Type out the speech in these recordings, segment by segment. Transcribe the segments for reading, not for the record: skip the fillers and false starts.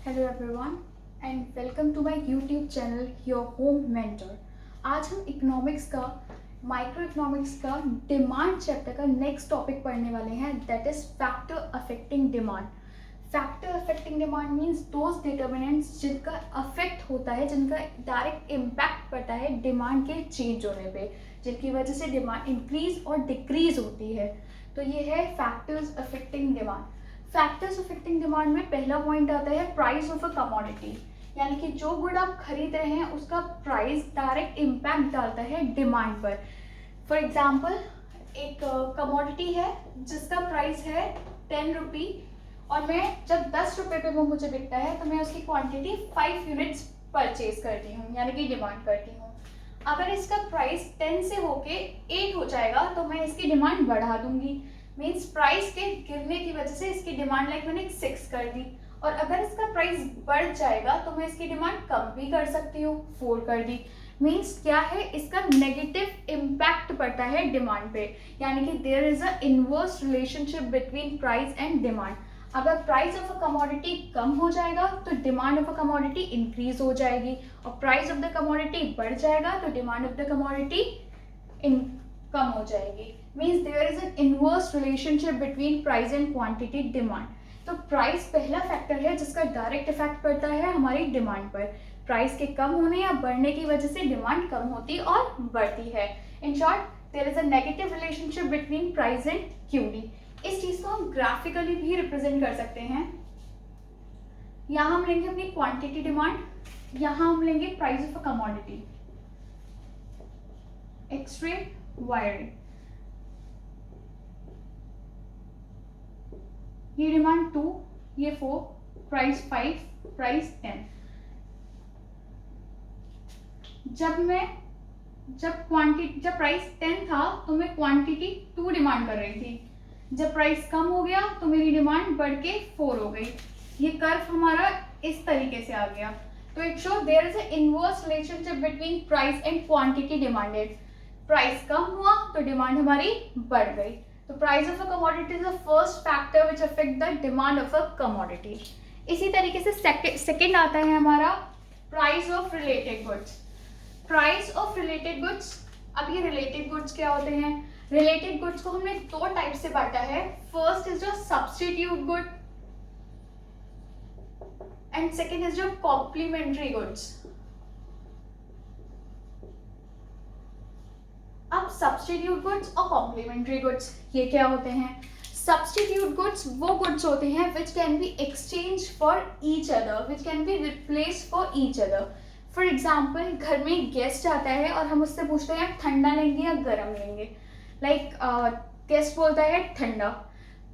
Hello everyone and welcome to my YouTube channel your home mentor. आज हम economics का micro economics का demand chapter का next topic पढ़ने वाले हैं, that is factor affecting demand. Factor affecting demand means those determinants जिनका affect होता है, जिनका डायरेक्ट इम्पैक्ट पड़ता है डिमांड के चेंज होने पे, जिनकी वजह से डिमांड इंक्रीज और डिक्रीज होती है। तो ये है factors affecting demand. Factors affecting demand में पहला पॉइंट आता है प्राइस ऑफ अ कमोडिटी, यानी कि जो गुड आप खरीद रहे हैं उसका प्राइस डायरेक्ट इम्पैक्ट डालता है डिमांड पर। फॉर एग्जाम्पल, एक कमोडिटी है जिसका प्राइस है 10 रुपी और मैं जब 10 रुपये पे वो मुझे बिकता है तो मैं उसकी क्वांटिटी 5 यूनिट्स परचेज करती हूँ, यानी कि डिमांड करती हूँ। अगर इसका प्राइस 10 से होके 8 हो जाएगा तो मैं इसकी डिमांड बढ़ा दूंगी। मीन्स प्राइस के गिरने की वजह से इसकी डिमांड मैंने 6 कर दी, और अगर इसका प्राइस बढ़ जाएगा तो मैं इसकी डिमांड कम भी कर सकती हूँ, 4 कर दी। मीन्स क्या है, इसका नेगेटिव इम्पैक्ट पड़ता है डिमांड पे, यानी कि there is a inverse relationship between price and demand. अगर प्राइस ऑफ अ कमोडिटी कम हो जाएगा तो demand of a commodity increase हो जाएगी, और प्राइस ऑफ द कमोडिटी बढ़ जाएगा तो डिमांड ऑफ द कमोडिटी कम हो जाएगी। Means there is an inverse relationship between price and quantity demand. तो प्राइस पहला फैक्टर है जिसका डायरेक्ट इफेक्ट पड़ता है हमारी डिमांड पर। प्राइस के कम होने या बढ़ने की वजह से डिमांड कम होती और बढ़ती है। In short, there is a negative relationship between price and QD. इस चीज को हम ग्राफिकली भी रिप्रेजेंट कर सकते हैं। यहाँ हम लेंगे अपनी क्वांटिटी डिमांड, यहाँ हम लेंगे price of a commodity, X ray Y ray. ये डिमांड 2, ये 4, प्राइस 5, प्राइस 10। जब प्राइस 10 था तो मैं क्वांटिटी 2 डिमांड कर रही थी। जब प्राइस कम हो गया तो मेरी डिमांड बढ़ के 4 हो गई। ये कर्व हमारा इस तरीके से आ गया। तो it show there is a inverse relationship between price and quantity demanded. Price कम हुआ तो डिमांड हमारी बढ़ गई। तो price of a commodity is the first factor which affect the demand of a commodity. इसी तरीके से सेकंड आता है हमारा price of related goods. Price of related goods, अब ये रिलेटेड गुड्स क्या होते हैं? रिलेटेड गुड्स को हमने 2 टाइप से बांटा है। फर्स्ट इज जो substitute good and second is जो कॉम्प्लीमेंट्री गुड्स। अब सब्स्टिट्यूट गुड्स और कॉम्प्लीमेंट्री गुड्स ये क्या होते हैं? सब्स्टिट्यूट गुड्स वो गुड्स होते हैं which can be exchange for each other, which can be replace for each other. For example, घर में गेस्ट आता है और हम उससे पूछते हैं ठंडा लेंगे या गर्म लेंगे। लाइक गेस्ट बोलता है ठंडा,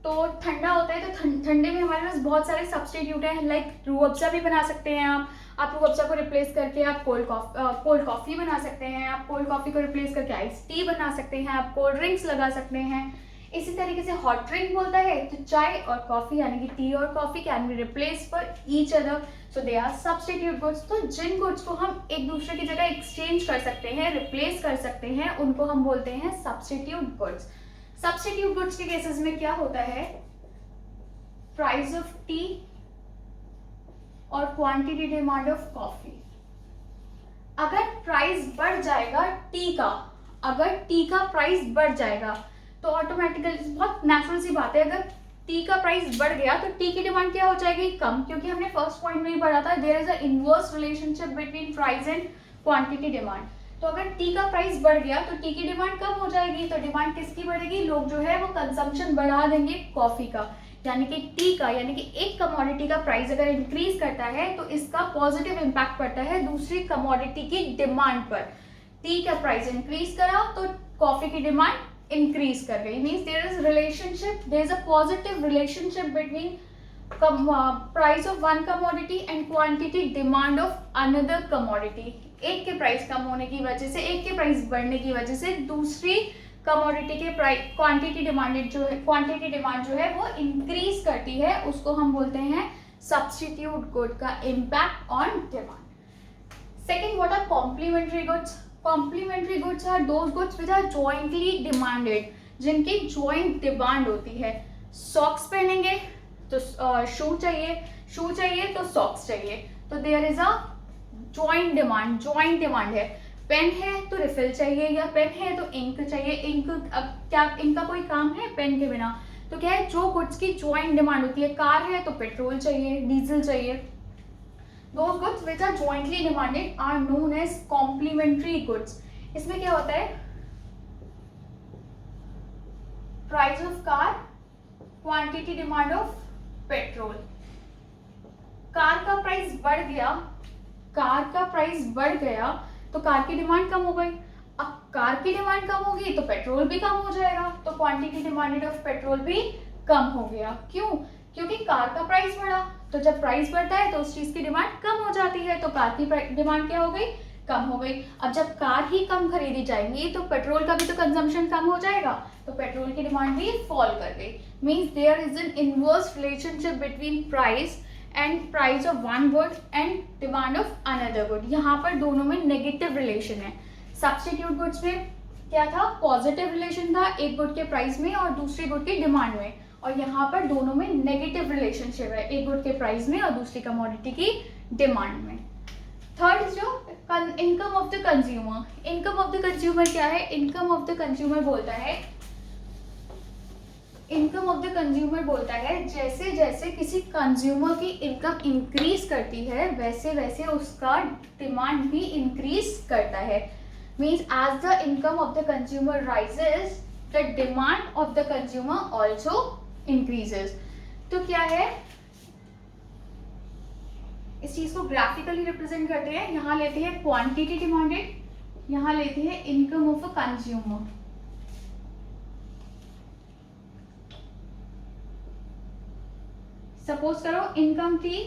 तो ठंडा होता है तो ठंडे में हमारे पास बहुत सारे सब्स्टिट्यूट हैं। लाइक रूह अफ़ज़ा भी बना सकते हैं आप रूह अफ़ज़ा को रिप्लेस करके आप कोल्ड कॉफ़ी बना सकते हैं, आप कोल्ड कॉफ़ी को रिप्लेस करके आइस टी बना सकते हैं, आप कोल्ड ड्रिंक्स लगा सकते हैं। इसी तरीके से हॉट ड्रिंक बोलता है तो चाय और कॉफ़ी यानी कि टी और coffee can be replace for each other, so they are substitute goods. तो जिन गुड्स को हम एक दूसरे की जगह एक्सचेंज कर सकते हैं, रिप्लेस कर सकते हैं, उनको हम बोलते हैं सब्स्टिट्यूट गुड्स। सब्स्टिट्यूट गुड्स के केसेस में क्या होता है? प्राइस ऑफ टी और क्वांटिटी डिमांड ऑफ कॉफी। अगर प्राइस बढ़ जाएगा टी का, अगर टी का प्राइस बढ़ जाएगा तो ऑटोमेटिकली, बहुत नेचुरल सी बात है, अगर टी का प्राइस बढ़ गया तो टी की डिमांड क्या हो जाएगी? कम, क्योंकि हमने फर्स्ट पॉइंट में ही पढ़ा था there is a inverse relationship between price and quantity demand. तो अगर टी का प्राइस बढ़ गया तो टी की डिमांड कम हो जाएगी, तो डिमांड किसकी बढ़ेगी? लोग जो है वो कंजम्पशन बढ़ा देंगे कॉफी का, यानी कि टी का, यानी कि एक कमोडिटी का प्राइस अगर इंक्रीज करता है तो इसका पॉजिटिव इम्पैक्ट पड़ता है दूसरी कमोडिटी की डिमांड पर। टी का प्राइस इंक्रीज करा तो कॉफी की डिमांड इंक्रीज कर गई। Means there is relationship, there is a positive relationship between price of one commodity and quantity demand of another commodity. एक के प्राइस कम होने की वजह से, एक के प्राइस बढ़ने की वजह से दूसरी कमोडिटी के प्राइस क्वांटिटी डिमांड जो है वो इंक्रीज करती है, उसको हम बोलते हैं सब्स्टिट्यूट गुड का impact on demand. Second, what are complementary goods? Complementary goods are those goods which are jointly demanded, जिनकी जॉइंट डिमांड होती है। सॉक्स पहनेंगे तो शू चाहिए तो सॉक्स चाहिए, तो there is a joint demand है। पेन है तो रिफिल चाहिए, या पेन है तो इंक चाहिए। इंक, अब क्या इनका कोई काम है पेन के बिना? तो क्या है, जो गुड्स की जॉइंट डिमांड होती है, कार है तो पेट्रोल चाहिए, डीजल चाहिए। Those goods which are jointly demanded are known as complementary goods. इसमें क्या होता है, price of car, quantity demand of petrol. Car का प्राइस बढ़ गया तो कार की डिमांड कम हो गई। अब कार की डिमांड कम होगी तो पेट्रोल भी कम हो जाएगा, तो क्वांटिटी डिमांडेड ऑफ पेट्रोल भी कम हो गया। क्यों? क्योंकि कार का प्राइस बढ़ा, तो जब प्राइस बढ़ता है तो उस चीज की डिमांड कम हो जाती है, तो कार की डिमांड क्या हो गई, कम हो गई। अब जब कार ही कम खरीदी जाएंगी तो पेट्रोल का भी तो कंजम्पशन कम हो जाएगा, तो पेट्रोल की डिमांड भी फॉल कर गई। Means there is an inverse relationship between price of one good and demand of another good. यहाँ पर दोनों में नेगेटिव रिलेशन है। सब्स्टिट्यूट गुड्स में क्या था, पॉजिटिव रिलेशन था, एक गुड के प्राइस में और दूसरी गुड की डिमांड में, और यहाँ पर दोनों में नेगेटिव रिलेशनशिप है, एक गुड के प्राइस में और दूसरी कमोडिटी की डिमांड में। थर्ड जो income of the consumer. Income of the consumer क्या है? इनकम ऑफ द कंज्यूमर बोलता है जैसे जैसे किसी कंज्यूमर की इनकम इंक्रीज करती है वैसे वैसे उसका डिमांड भी इंक्रीज करता है। Means as the income of the consumer rises the demand of the consumer also increases. तो क्या है, इस चीज को ग्राफिकली रिप्रेजेंट करते हैं। यहाँ लेते हैं क्वांटिटी डिमांडेड, यहाँ लेते हैं income of a consumer. Suppose करो इनकम थी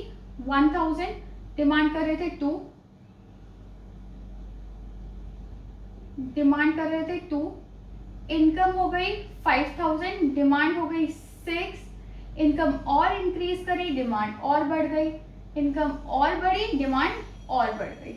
1000, डिमांड कर रहे थे 2, इनकम हो गई 5000, डिमांड हो गई 6, इनकम और इंक्रीज करी, डिमांड और बढ़ गई, इनकम और बढ़ी, डिमांड और बढ़ गई।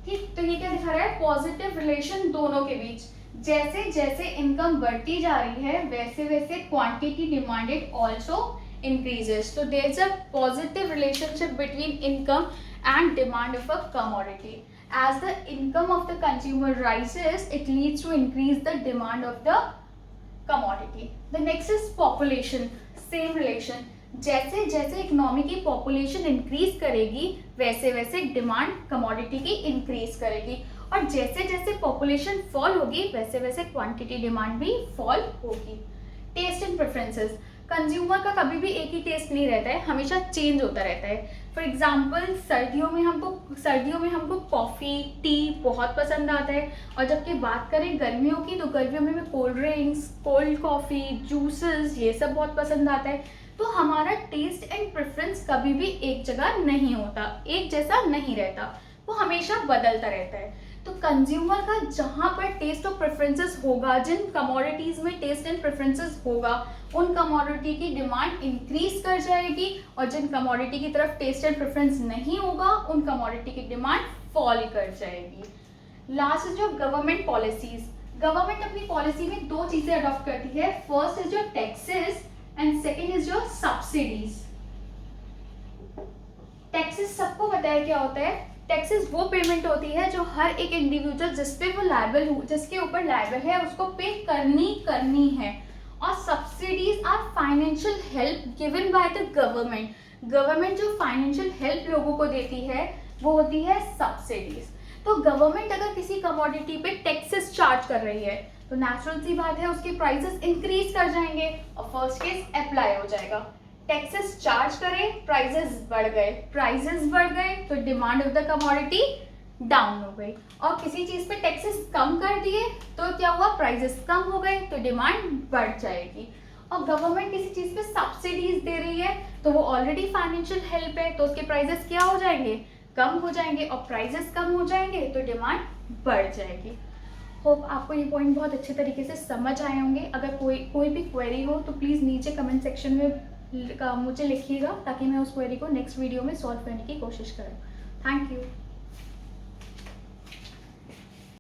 ठीक, तो ये क्या दिखा रहा है, पॉजिटिव रिलेशन दोनों के बीच। जैसे जैसे इनकम बढ़ती जा रही है वैसे वैसे quantity demanded also increases. So there is a positive relationship between income and demand of a commodity. As the income of the consumer rises, it leads to increase the demand of the commodity. The next is population. Same relation. जैसे जैसे economy की population increase करेगी वैसे वैसे demand commodity की increase करेगी, और जैसे जैसे पॉपुलेशन फॉल होगी वैसे वैसे क्वांटिटी डिमांड भी फॉल होगी। Taste and preferences. कंज्यूमर का कभी भी एक ही टेस्ट नहीं रहता है, हमेशा चेंज होता रहता है। फॉर एग्जाम्पल सर्दियों में हमको कॉफ़ी, टी बहुत पसंद आता है, और जबकि बात करें गर्मियों की तो गर्मियों में cold drinks, cold coffee, juices ये सब बहुत पसंद आता है। तो हमारा टेस्ट एंड प्रेफरेंस कभी भी एक जगह नहीं होता, एक जैसा नहीं रहता, वो हमेशा बदलता रहता है। तो कंज्यूमर का जहाँ पर टेस्ट और प्रेफरेंसेस होगा, जिन कमोडिटीज़ में टेस्ट एंड प्रेफरेंसेस होगा, उन कमोडिटी की डिमांड इंक्रीज कर जाएगी, और जिन कमोडिटी की तरफ टेस्ट एंड प्रेफरेंस नहीं होगा उन कमोडिटी की डिमांड फॉल कर जाएगी। लास्ट जो गवर्नमेंट पॉलिसीज। गवर्नमेंट अपनी पॉलिसी में दो चीज़ें अडॉप्ट करती है। फर्स्ट इज जो टैक्सेस एंड सेकेंड इज जो सब्सिडीज। टैक्सेस सबको पता है क्या होता है। टैक्सेस वो पेमेंट होती है जो हर एक इंडिविजुअल जिसके ऊपर लायबल है उसको पे करनी है। और subsidies are financial help given by the government. Government जो फाइनेंशियल हेल्प लोगों को देती है वो होती है सब्सिडीज। तो गवर्नमेंट अगर किसी कमोडिटी पे टैक्सेस चार्ज कर रही है तो नेचुरल सी बात है उसके प्राइसेस इंक्रीज कर जाएंगे और फर्स्ट केस अप्लाई हो जाएगा। टैक्सेस चार्ज करें, प्राइसेस बढ़ गए तो demand of the commodity down हो गई, और किसी चीज पे टैक्सेस कम कर दिए तो क्या हुआ, प्राइसेस कम हो गए तो डिमांड बढ़ जाएगी। और गवर्नमेंट किसी चीज पे सब्सिडीज दे रही है तो वो ऑलरेडी फाइनेंशियल हेल्प है, तो उसके प्राइसेस क्या हो जाएंगे, कम हो जाएंगे, और प्राइसेस कम हो जाएंगे तो डिमांड बढ़ जाएगी। होप आपको ये पॉइंट बहुत अच्छे तरीके से समझ आए होंगे। अगर कोई भी क्वेरी हो तो प्लीज़ नीचे कमेंट सेक्शन में मुझे लिखिएगा ताकि मैं उस क्वेरी को नेक्स्ट वीडियो में सॉल्व करने की कोशिश करूँ। Thank you.